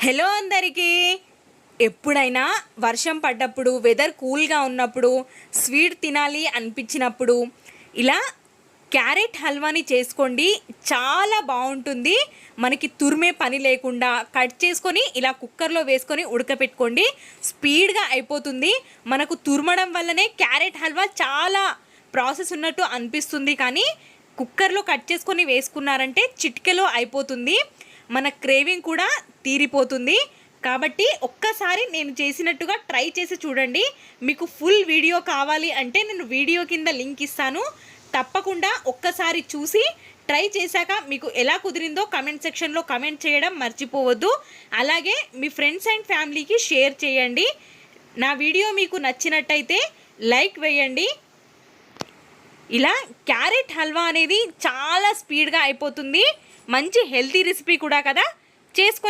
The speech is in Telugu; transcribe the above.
హలో అందరికీ. ఎప్పుడైనా వర్షం పడ్డప్పుడు, వెదర్ కూల్గా ఉన్నప్పుడు, స్వీట్ తినాలి అనిపించినప్పుడు ఇలా క్యారెట్ హల్వాని చేసుకోండి. చాలా బాగుంటుంది. మనకి తురిమే పని లేకుండా కట్ చేసుకొని ఇలా కుక్కర్లో వేసుకొని ఉడకపెట్టుకోండి. స్పీడ్గా అయిపోతుంది. మనకు తురమడం వల్లనే క్యారెట్ హల్వా చాలా ప్రాసెస్ ఉన్నట్టు అనిపిస్తుంది, కానీ కుక్కర్లో కట్ చేసుకొని వేసుకున్నారంటే చిటికెలో అయిపోతుంది. మన క్రేవింగ్ కూడా తీరిపోతుంది. కాబట్టి ఒక్కసారి నేను చేసినట్టుగా ట్రై చేసి చూడండి. మీకు ఫుల్ వీడియో కావాలి అంటే నేను వీడియో కింద లింక్ ఇస్తాను. తప్పకుండా ఒక్కసారి చూసి ట్రై చేశాక మీకు ఎలా కుదిరిందో కమెంట్ సెక్షన్లో కమెంట్ చేయడం మర్చిపోవద్దు. అలాగే మీ ఫ్రెండ్స్ అండ్ ఫ్యామిలీకి షేర్ చేయండి. నా వీడియో మీకు నచ్చినట్టయితే లైక్ వేయండి. ఇలా క్యారెట్ హల్వా అనేది చాలా స్పీడ్గా అయిపోతుంది. మంచి హెల్తీ రెసిపీ కూడా కదా. చేసుకొని